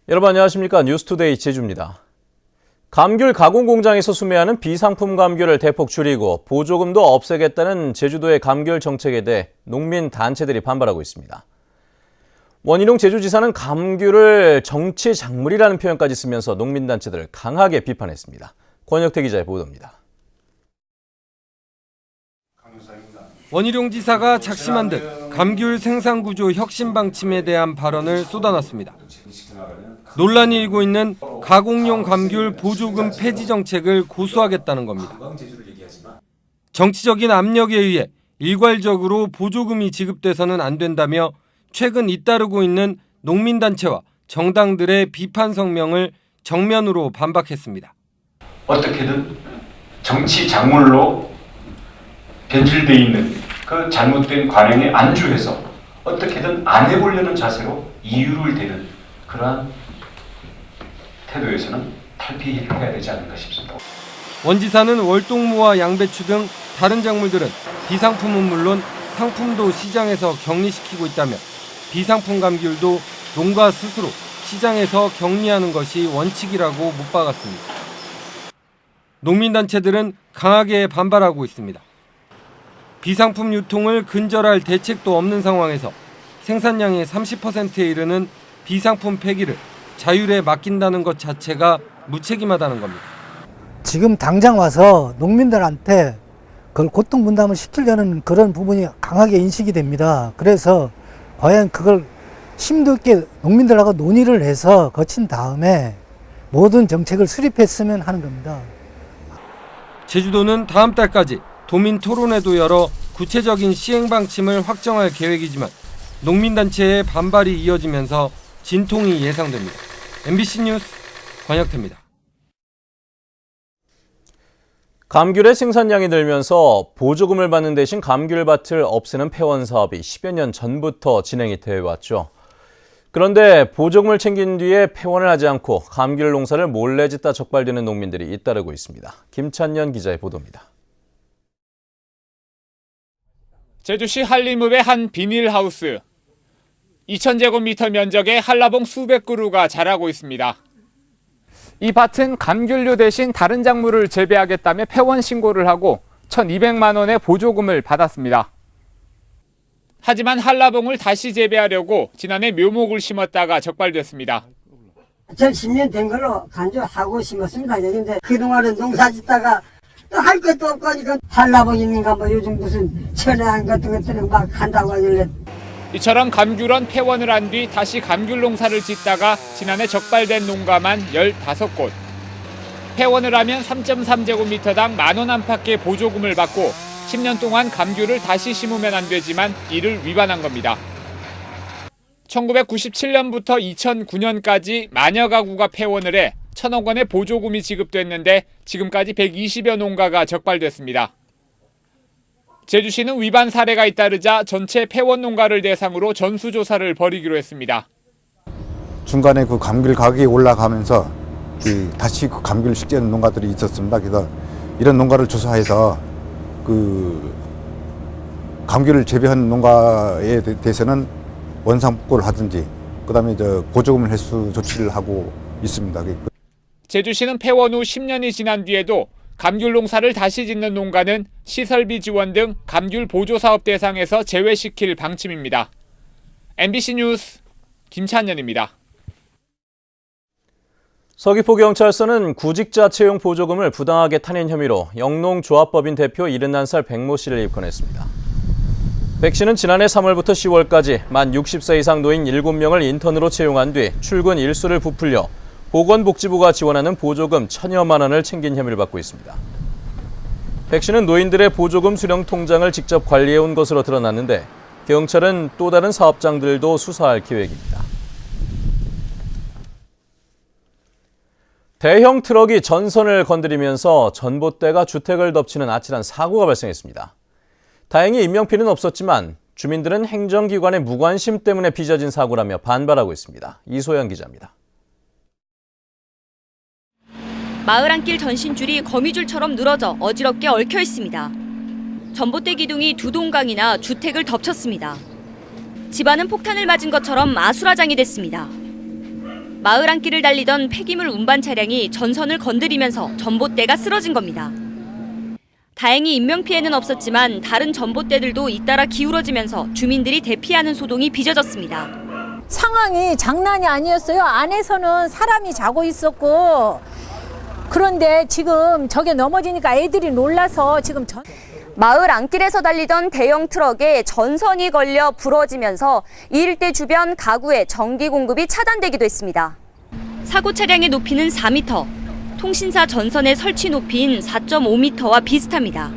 여러분 안녕하십니까? 뉴스투데이 제주입니다. 감귤 가공 공장에서 수매하는 비상품 감귤을 대폭 줄이고 보조금도 없애겠다는 제주도의 감귤 정책에 대해 농민 단체들이 반발하고 있습니다. 원희룡 제주지사는 감귤을 정치 작물이라는 표현까지 쓰면서 농민 단체들을 강하게 비판했습니다. 권혁태 기자의 보도입니다. 원희룡 지사가 작심한 듯 감귤 생산 구조 혁신 방침에 대한 발언을 쏟아놨습니다. 논란이 일고 있는 가공용 감귤 보조금 폐지 정책을 고수하겠다는 겁니다. 정치적인 압력에 의해 일괄적으로 보조금이 지급돼서는 안 된다며 최근 잇따르고 있는 농민단체와 정당들의 비판 성명을 정면으로 반박했습니다. 어떻게든 정치 작물로 변질되어 있는 그 잘못된 관행에 안주해서 어떻게든 안 해보려는 자세로 이유를 대는 그러한 태도에서는 탈피해야 되지 않을까 싶습니다. 원 지사는 월동무와 양배추 등 다른 작물들은 비상품은 물론 상품도 시장에서 격리시키고 있다며 비상품 감귤도 농가 스스로 시장에서 격리하는 것이 원칙이라고 못 박았습니다. 농민단체들은 강하게 반발하고 있습니다. 비상품 유통을 근절할 대책도 없는 상황에서 생산량의 30%에 이르는 비상품 폐기를 자율에 맡긴다는 것 자체가 무책임하다는 겁니다. 지금 당장 와서 농민들한테 그걸 고통 분담을 시키려는 그런 부분이 강하게 인식이 됩니다. 그래서 과연 그걸 심도 있게 농민들하고 논의를 해서 거친 다음에 모든 정책을 수립했으면 하는 겁니다. 제주도는 다음 달까지 도민 토론회도 열어 구체적인 시행 방침을 확정할 계획이지만 농민단체의 반발이 이어지면서 진통이 예상됩니다. MBC 뉴스 권혁태입니다. 감귤의 생산량이 늘면서 보조금을 받는 대신 감귤밭을 없애는 폐원 사업이 10여 년 전부터 진행이 되어 왔죠. 그런데 보조금을 챙긴 뒤에 폐원을 하지 않고 감귤 농사를 몰래 짓다 적발되는 농민들이 잇따르고 있습니다. 김찬년 기자의 보도입니다. 제주시 한림읍의 한 비닐하우스. 2,000제곱미터 면적의 한라봉 수백 그루가 자라고 있습니다. 이 밭은 감귤류 대신 다른 작물을 재배하겠다며 폐원 신고를 하고 1,200만 원의 보조금을 받았습니다. 하지만 한라봉을 다시 재배하려고 지난해 묘목을 심었다가 적발됐습니다. 전 10년 된 걸로 간주하고 심었습니다. 근데 그동안은 농사 짓다가 또 할 것도 없고 하니까 한라봉 있는가 뭐 요즘 무슨 천혜한 같은 것들은 막 한다고 하길래 이처럼 감귤원 폐원을 한 뒤 다시 감귤 농사를 짓다가 지난해 적발된 농가만 15곳. 폐원을 하면 3.3제곱미터당 10,000원 안팎의 보조금을 받고 10년 동안 감귤을 다시 심으면 안 되지만 이를 위반한 겁니다. 1997년부터 2009년까지 만여 가구가 폐원을 해 1,000억 원의 보조금이 지급됐는데 지금까지 120여 농가가 적발됐습니다. 제주시는 위반 사례가 잇따르자 전체 폐원 농가를 대상으로 전수조사를 벌이기로 했습니다. 중간에 그 감귤 가격이 올라가면서 다시 그 감귤 식재하는 농가들이 있었습니다. 그래서 이런 농가를 조사해서 그 감귤을 재배하는 농가에 대해서는 원상복구를 하든지 그다음에 보조금을 회수 조치를 하고 있습니다. 제주시는 폐원 후 10년이 지난 뒤에도 감귤 농사를 다시 짓는 농가는 시설비 지원 등 감귤 보조사업 대상에서 제외시킬 방침입니다. MBC 뉴스 김찬년입니다. 서귀포경찰서는 구직자 채용 보조금을 부당하게 타낸 혐의로 영농조합법인 대표 71살 백모 씨를 입건했습니다. 백 씨는 지난해 3월부터 10월까지 만 60세 이상 노인 7명을 인턴으로 채용한 뒤 출근 일수를 부풀려 보건복지부가 지원하는 보조금 1,000여만 원을 챙긴 혐의를 받고 있습니다. 백 씨는 노인들의 보조금 수령 통장을 직접 관리해온 것으로 드러났는데 경찰은 또 다른 사업장들도 수사할 계획입니다. 대형 트럭이 전선을 건드리면서 전봇대가 주택을 덮치는 아찔한 사고가 발생했습니다. 다행히 인명피해는 없었지만 주민들은 행정기관의 무관심 때문에 빚어진 사고라며 반발하고 있습니다. 이소영 기자입니다. 마을 안길 전신줄이 거미줄처럼 늘어져 어지럽게 얽혀 있습니다. 전봇대 기둥이 두 동강이나 주택을 덮쳤습니다. 집안은 폭탄을 맞은 것처럼 아수라장이 됐습니다. 마을 안길을 달리던 폐기물 운반 차량이 전선을 건드리면서 전봇대가 쓰러진 겁니다. 다행히 인명피해는 없었지만 다른 전봇대들도 잇따라 기울어지면서 주민들이 대피하는 소동이 빚어졌습니다. 상황이 장난이 아니었어요. 안에서는 사람이 자고 있었고, 그런데 지금 저게 넘어지니까 애들이 놀라서 지금 마을 안길에서 달리던 대형 트럭에 전선이 걸려 부러지면서 이 일대 주변 가구에 전기 공급이 차단되기도 했습니다. 사고 차량의 높이는 4m, 통신사 전선의 설치 높이인 4.5m와 비슷합니다.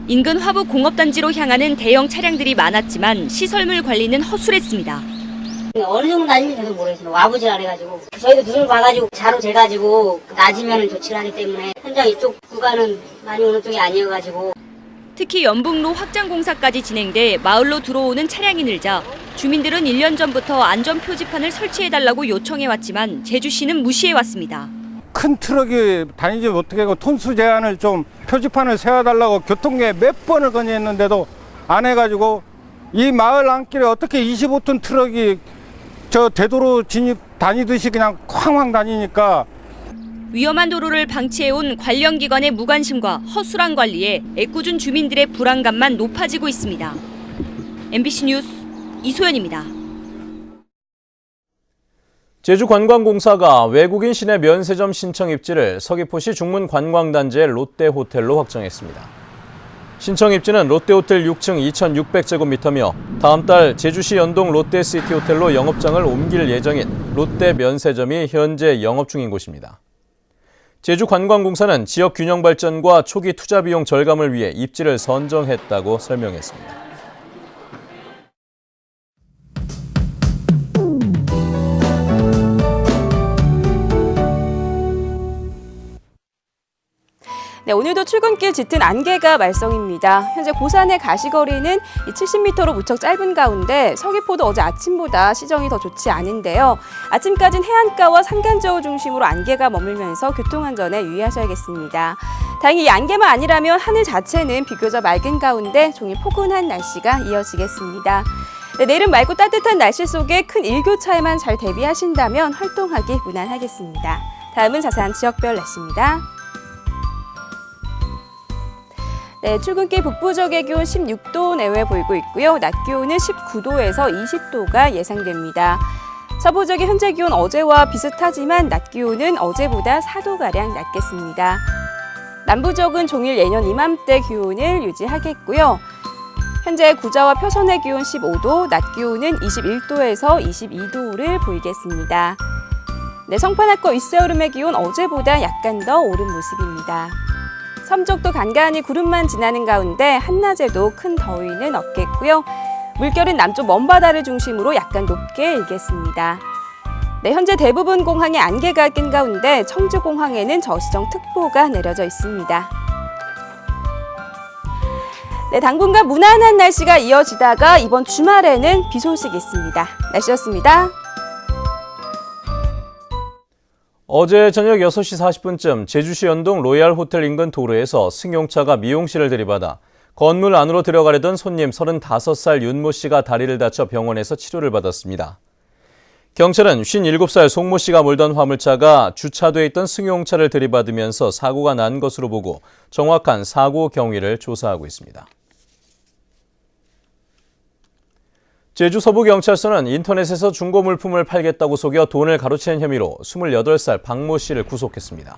인근 화부 공업단지로 향하는 대형 차량들이 많았지만 시설물 관리는 허술했습니다. 어느 정도 낮은지도 모르겠어요. 와보질 안 해가지고. 저희도 눈을 봐가지고 자로 재가지고 낮으면 조치를 하기 때문에 현장 이쪽 구간은 많이 오는 쪽이 아니어가지고. 특히 연북로 확장 공사까지 진행돼 마을로 들어오는 차량이 늘자 주민들은 1년 전부터 안전 표지판을 설치해달라고 요청해왔지만 제주시는 무시해왔습니다. 큰 트럭이 다니지 못하게 하고 톤수 제한을 좀 표지판을 세워달라고 교통계에 몇 번을 건의했는데도 안 해가지고 이 마을 안길에 어떻게 25톤 트럭이 저 대도로 진입 다니듯이 그냥 쾅쾅 다니니까. 위험한 도로를 방치해온 관련 기관의 무관심과 허술한 관리에 애꿎은 주민들의 불안감만 높아지고 있습니다. MBC 뉴스 이소연입니다. 제주관광공사가 외국인 시내 면세점 신청 입지를 서귀포시 중문관광단지의 롯데호텔로 확정했습니다. 신청 입지는 롯데호텔 6층 2,600제곱미터며 다음 달 제주시 연동 롯데시티호텔로 영업장을 옮길 예정인 롯데 면세점이 현재 영업 중인 곳입니다. 제주관광공사는 지역 균형 발전과 초기 투자 비용 절감을 위해 입지를 선정했다고 설명했습니다. 네, 오늘도 출근길 짙은 안개가 말썽입니다. 현재 고산의 가시거리는 70m로 무척 짧은 가운데 서귀포도 어제 아침보다 시정이 더 좋지 않은데요. 아침까지는 해안가와 산간지역을 중심으로 안개가 머물면서 교통안전에 유의하셔야겠습니다. 다행히 이 안개만 아니라면 하늘 자체는 비교적 맑은 가운데 종일 포근한 날씨가 이어지겠습니다. 네, 내일은 맑고 따뜻한 날씨 속에 큰 일교차에만 잘 대비하신다면 활동하기 무난하겠습니다. 다음은 자세한 지역별 날씨입니다. 네, 출근길 북부 지역의 기온 16도 내외 보이고 있고요. 낮 기온은 19도에서 20도가 예상됩니다. 서부 지역의 현재 기온 어제와 비슷하지만 낮 기온은 어제보다 4도가량 낮겠습니다. 남부 지역은 종일 예년 이맘때 기온을 유지하겠고요. 현재 구자와 표선의 기온 15도, 낮 기온은 21도에서 22도를 보이겠습니다. 네, 성판악과 윗세오름의 기온 어제보다 약간 더 오른 모습입니다. 섬쪽도 간간히 구름만 지나는 가운데 한낮에도 큰 더위는 없겠고요. 물결은 남쪽 먼바다를 중심으로 약간 높게 일겠습니다. 네, 현재 대부분 공항에 안개가 낀 가운데 청주공항에는 저시정특보가 내려져 있습니다. 네, 당분간 무난한 날씨가 이어지다가 이번 주말에는 비 소식이 있습니다. 날씨였습니다. 어제 저녁 6시 40분쯤 제주시 연동 로얄호텔 인근 도로에서 승용차가 미용실을 들이받아 건물 안으로 들어가려던 손님 35살 윤모 씨가 다리를 다쳐 병원에서 치료를 받았습니다. 경찰은 57살 송모 씨가 몰던 화물차가 주차돼 있던 승용차를 들이받으면서 사고가 난 것으로 보고 정확한 사고 경위를 조사하고 있습니다. 제주 서부경찰서는 인터넷에서 중고 물품을 팔겠다고 속여 돈을 가로챈 혐의로 28살 박모 씨를 구속했습니다.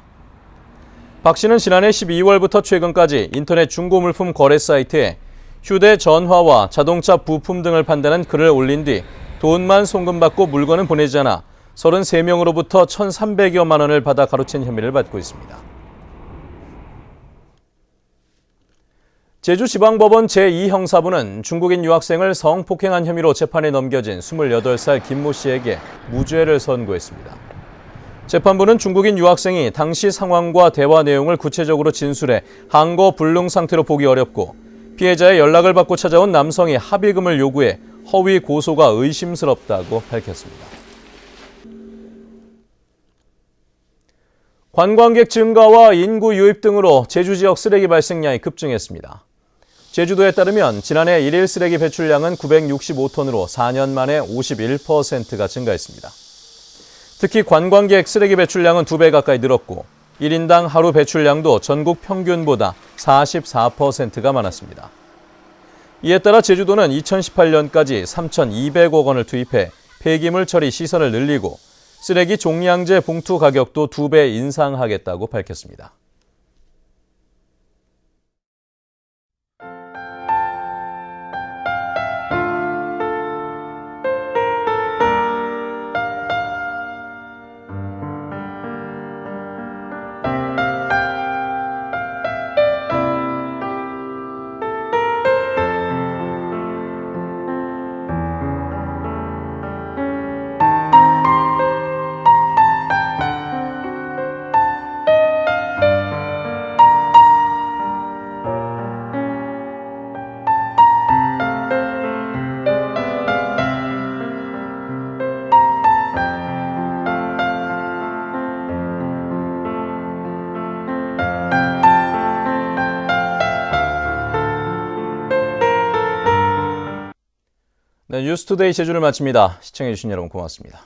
박 씨는 지난해 12월부터 최근까지 인터넷 중고 물품 거래 사이트에 휴대전화와 자동차 부품 등을 판다는 글을 올린 뒤 돈만 송금받고 물건은 보내지 않아 33명으로부터 1,300여만 원을 받아 가로챈 혐의를 받고 있습니다. 제주지방법원 제2형사부는 중국인 유학생을 성폭행한 혐의로 재판에 넘겨진 28살 김모 씨에게 무죄를 선고했습니다. 재판부는 중국인 유학생이 당시 상황과 대화 내용을 구체적으로 진술해 항거 불능 상태로 보기 어렵고 피해자의 연락을 받고 찾아온 남성이 합의금을 요구해 허위 고소가 의심스럽다고 밝혔습니다. 관광객 증가와 인구 유입 등으로 제주 지역 쓰레기 발생량이 급증했습니다. 제주도에 따르면 지난해 1일 쓰레기 배출량은 965톤으로 4년 만에 51%가 증가했습니다. 특히 관광객 쓰레기 배출량은 2배 가까이 늘었고 1인당 하루 배출량도 전국 평균보다 44%가 많았습니다. 이에 따라 제주도는 2018년까지 3,200억 원을 투입해 폐기물 처리 시설을 늘리고 쓰레기 종량제 봉투 가격도 2배 인상하겠다고 밝혔습니다. 네, 뉴스투데이 제주를 마칩니다. 시청해주신 여러분 고맙습니다.